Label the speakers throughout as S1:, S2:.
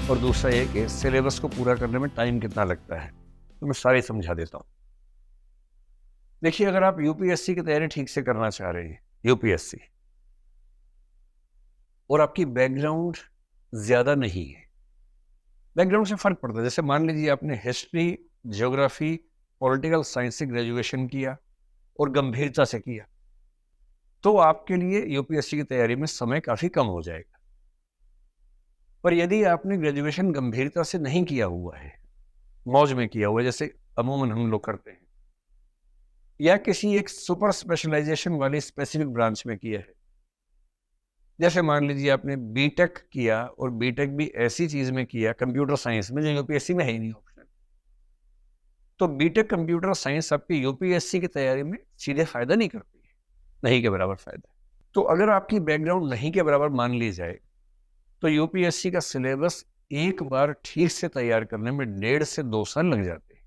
S1: और दूसरा ये कि सिलेबस को पूरा करने में टाइम कितना लगता है, तो मैं सारी समझा देता हूँ। देखिए, अगर आप यूपीएससी की तैयारी ठीक से करना चाह रहे हैं, यूपीएससी, और आपकी बैकग्राउंड ज़्यादा नहीं है, बैकग्राउंड से फ़र्क पड़ता है। जैसे मान लीजिए आपने हिस्ट्री, ज्योग्राफी, पॉलिटिकल साइंस से ग्रेजुएशन किया और गंभीरता से किया, तो आपके लिए यूपीएससी की तैयारी में समय काफ़ी कम हो जाएगा। पर यदि आपने ग्रेजुएशन गंभीरता से नहीं किया हुआ है, मौज में किया हुआ है, जैसे अमूमन हम लोग करते हैं, या किसी एक सुपर स्पेशलाइजेशन वाली स्पेसिफिक ब्रांच में किया है, जैसे मान लीजिए आपने बीटेक किया और बीटेक भी ऐसी चीज में किया, कंप्यूटर साइंस में, जो यूपीएससी में है ही नहीं ऑप्शन, तो बीटेक कंप्यूटर साइंस आपकी यूपीएससी की तैयारी में सीधे फायदा नहीं करती है, नहीं के बराबर फायदा। तो अगर आपकी बैकग्राउंड नहीं के बराबर मान ली जाए, तो यूपीएससी का सिलेबस एक बार ठीक से तैयार करने में 1.5 से 2 साल लग जाते हैं,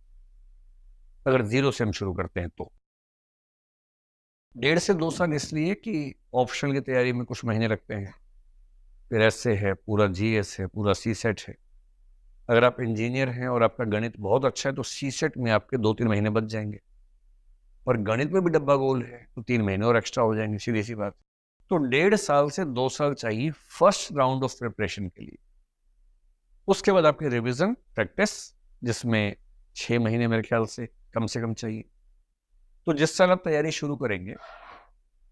S1: अगर जीरो से हम शुरू करते हैं तो। 1.5 से 2 साल इसलिए कि ऑप्शनल की तैयारी में कुछ महीने लगते हैं, फिर एसए है, पूरा जीएस है, पूरा सीसेट है। अगर आप इंजीनियर हैं और आपका गणित बहुत अच्छा है, तो सीसेट में आपके 2-3 महीने बच जाएंगे, और गणित में भी डब्बा गोल है तो 3 महीने और एक्स्ट्रा हो जाएंगे, सीधी सी बात। तो 1.5 साल से 2 साल चाहिए फर्स्ट राउंड ऑफ प्रिपरेशन के लिए। उसके बाद आपकी रिविजन प्रैक्टिस, जिसमें 6 महीने मेरे ख्याल से कम चाहिए। तो जिस साल आप तैयारी शुरू करेंगे,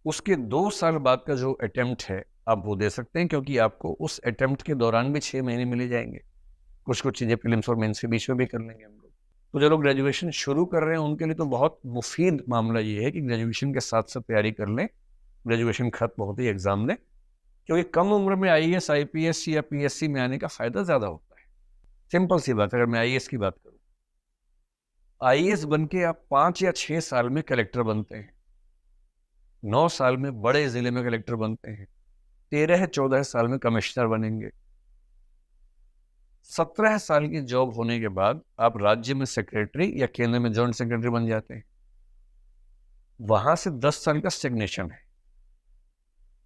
S1: उसके 2 साल बाद का जो अटेम्प्ट है आप वो दे सकते हैं, क्योंकि आपको उस अटेम्प्ट के दौरान भी 6 महीने मिले जाएंगे। कुछ चीज़ें प्रीलिम्स और मेंस के बीच में भी कर लेंगे हम लोग। तो जो लोग ग्रेजुएशन शुरू कर रहे हैं उनके लिए तो बहुत मुफीद मामला ये है कि ग्रेजुएशन के साथ साथ तैयारी कर लें, ग्रेजुएशन खत्म होते ही एग्जाम दें, क्योंकि कम उम्र में आईएएस, आईपीएस या पीएससी में आने का फायदा ज़्यादा होता है। सिंपल सी बात, अगर मैं आईएएस की बात करूँ, आईएएस बन के आप 5 या 6 साल में कलेक्टर बनते हैं, 9 साल में बड़े जिले में कलेक्टर बनते हैं, 13-14 साल में कमिश्नर बनेंगे, 17 साल की जॉब होने के बाद आप राज्य में सेक्रेटरी या केंद्र में जॉइंट सेक्रेटरी बन जाते हैं। वहां से 10 साल का स्टेग्नेशन है।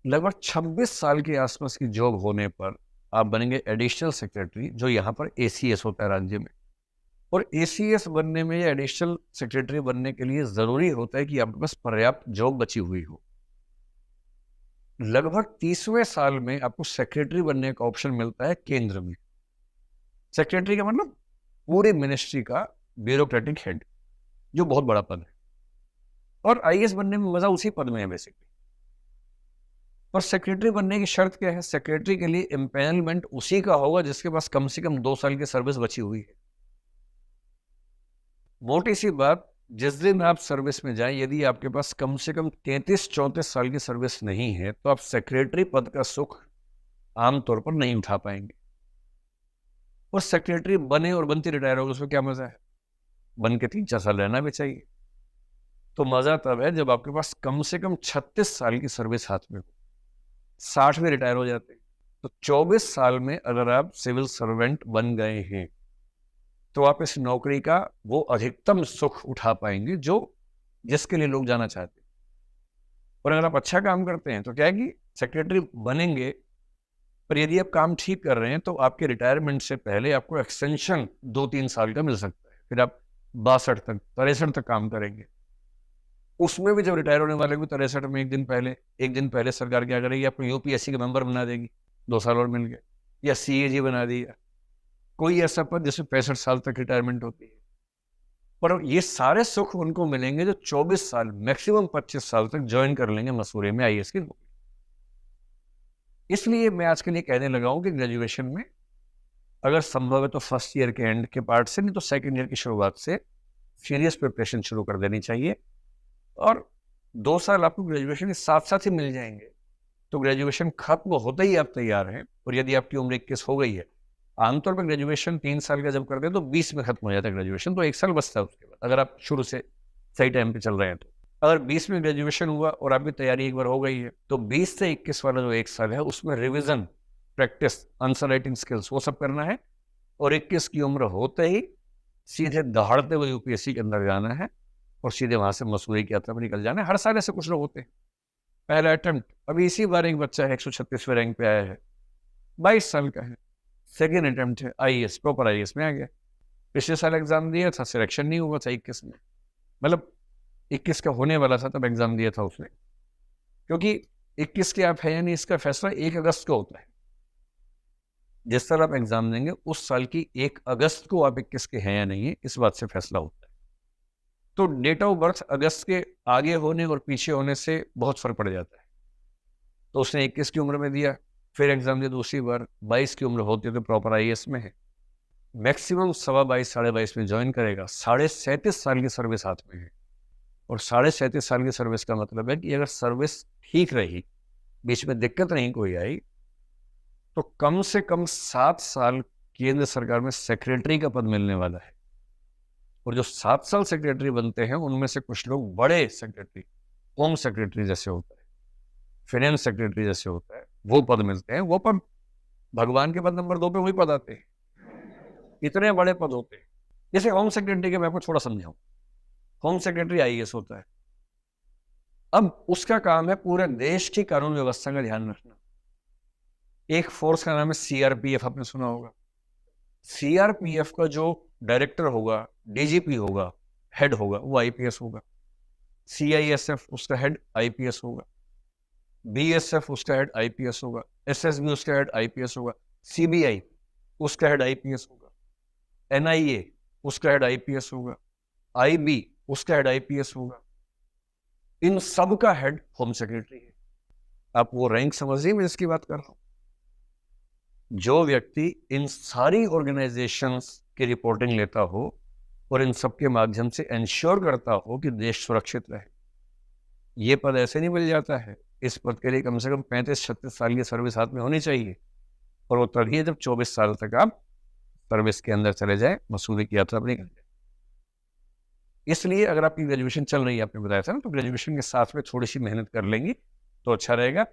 S1: लगभग 26 साल के आसपास की जॉब होने पर आप बनेंगे एडिशनल सेक्रेटरी, जो यहाँ पर एसीएस होता है राज्य में। और एसीएस बनने में या एडिशनल सेक्रेटरी बनने के लिए जरूरी होता है कि आपके पास पर्याप्त जॉब बची हुई हो। लगभग 30वें साल में आपको सेक्रेटरी बनने का ऑप्शन मिलता है केंद्र में। सेक्रेटरी का मतलब पूरी मिनिस्ट्री का ब्यूरोक्रेटिक हेड, जो बहुत बड़ा पद है। और आईएएस बनने में मजा उसी पद में है बेसिकली। और सेक्रेटरी बनने की शर्त क्या है? सेक्रेटरी के लिए एम्पैनलमेंट उसी का होगा जिसके पास कम से कम 2 साल की सर्विस बची हुई है। मोटी सी बात, जिस दिन आप सर्विस में जाएं, यदि आपके पास कम से कम 33-34 साल की सर्विस नहीं है, तो आप सेक्रेटरी पद का सुख आमतौर पर नहीं उठा पाएंगे। और सेक्रेटरी बने और बनते रिटायर हो गए, उसमें क्या मजा है? बन के 3-4 साल रहना भी चाहिए। तो मजा तब है जब आपके पास कम से कम 36 साल की सर्विस हाथ में हो। 60 में रिटायर हो जाते हैं, तो 24 साल में अगर आप सिविल सर्वेंट बन गए हैं, तो आप इस नौकरी का वो अधिकतम सुख उठा पाएंगे जो जिसके लिए लोग जाना चाहते हैं। और अगर आप अच्छा काम करते हैं तो क्या है कि सेक्रेटरी बनेंगे, पर यदि आप काम ठीक कर रहे हैं तो आपके रिटायरमेंट से पहले आपको एक्सटेंशन 2-3 साल का मिल सकता है। फिर आप 62 तक, 63 तक काम करेंगे। उसमें भी जब रिटायर होने वाले भी 63 में एक दिन पहले सरकार क्या करेगी? आपको यूपीएससी के मेंबर बना देगी, 2 साल और मिल गए, या सीएजी बना दिया, कोई ऐसा पद जिसमें 65 साल तक रिटायरमेंट होती है। पर ये सारे सुख उनको मिलेंगे जो 24 साल, मैक्सिमम 25 साल तक ज्वाइन कर लेंगे मसूरी में आईएएस की नौकरी। इसलिए मैं आज के लिए कहने लगा हूं कि ग्रेजुएशन में अगर संभव है तो फर्स्ट ईयर के एंड के पार्ट से, नहीं तो सेकेंड ईयर की शुरुआत से सीरियस प्रिपरेशन शुरू कर देनी चाहिए। और 2 साल आपको ग्रेजुएशन के साथ साथ ही मिल जाएंगे, तो ग्रेजुएशन खत्म होते ही आप तैयार हैं। और यदि आपकी उम्र 21 हो गई है, आमतौर पर ग्रेजुएशन 3 साल का जब करते हैं तो 20 में खत्म हो जाता है ग्रेजुएशन, तो 1 साल बचता है उसके बाद, अगर आप शुरू से सही टाइम पे चल रहे हैं तो। अगर 20 में ग्रेजुएशन हुआ और आपकी तैयारी एक बार हो गई है, तो 20 से 21 वाला जो 1 साल है उसमें revision, practice, answer writing skills, वो सब करना है। और 21 की उम्र होते ही सीधे दहाड़ते हुए यूपीएससी के अंदर जाना है और सीधे वहां से मसूरी की यात्रा पर निकल जाना है। हर साल ऐसे कुछ लोग होते हैं। पहला अटेम्प्ट, अभी इसी बार एक बच्चा है 136वें रैंक पे आया है, 22 साल का है, सेकेंड अटेम्प्ट है, आईएएस, प्रॉपर आईएएस में आ गया। पिछले साल एग्जाम दिया था, सिलेक्शन नहीं हुआ था 21 में, मतलब 21 का होने वाला था तब एग्जाम दिया था उसने, क्योंकि 21 के आप है या नहीं इसका फैसला 1 अगस्त को होता है। जिस साल आप एग्जाम देंगे उस साल की 1 अगस्त को आप 21 के हैं या नहीं है, इस बात से फैसला होता है। तो डेट ऑफ बर्थ अगस्त के आगे होने और पीछे होने से बहुत फर्क पड़ जाता है। तो उसने 21 की उम्र में दिया, फिर एग्जाम दिया दूसरी बार, 22 की उम्र होती है तो प्रॉपर आईएएस में है, मैक्सिमम 22.5 साढ़े 22 में ज्वाइन करेगा, 37.5 साल की सर्विस हाथ में है। और 37.5 साल की सर्विस का मतलब है कि अगर सर्विस ठीक रही, बीच में दिक्कत नहीं कोई आई, तो कम से कम 7 साल केंद्र सरकार में सेक्रेटरी का पद मिलने वाला है। और जो 7 साल सेक्रेटरी बनते हैं उनमें से कुछ लोग बड़े सेक्रेटरी, होम सेक्रेटरी जैसे होता है, फाइनेंस सेक्रेटरी जैसे होता है, वो पद मिलते हैं। वो पद भगवान के पद नंबर 2 पे वही पद आते हैं, इतने बड़े पद होते हैं। जैसे होम सेक्रेटरी के मैं आपको थोड़ा समझाऊं, होम सेक्रेटरी आईएएस होता है। अब उसका काम है पूरे देश की कानून व्यवस्था का ध्यान रखना। एक फोर्स का नाम है सीआरपीएफ, आपने सुना होगा। सीआरपीएफ का जो डायरेक्टर होगा, डीजीपी होगा, हेड होगा, वो आईपीएस होगा। सीआईएसएफ उसका हेड आईपीएस होगा, बीएसएफ उसका हेड आईपीएस होगा, एसएसबी उसका हेड आईपीएस होगा, सीबीआई उसका हेड आईपीएस होगा, एनआईए उसका हेड आईपीएस होगा, आईबी उसका हेड आईपीएस होगा। इन सब का हेड होम सेक्रेटरी है। आप वो रैंक समझिए मैं जिसकी बात कर रहा हूं। जो व्यक्ति इन सारी ऑर्गेनाइजेशंस की रिपोर्टिंग लेता हो और इन सब के माध्यम से इंश्योर करता हो कि देश सुरक्षित रहे, ये पद ऐसे नहीं मिल जाता है। इस पद के लिए कम से कम 35-36 साल की सर्विस हाथ में होनी चाहिए, और वो तभी है जब 24 साल तक आप सर्विस के अंदर चले जाए, मसूदे की यात्रा अपनी कर जाए। इसलिए अगर आपकी ग्रेजुएशन चल रही है, आपने बताया था ना, तो ग्रेजुएशन के साथ में थोड़ी सी मेहनत कर लेंगी तो अच्छा रहेगा।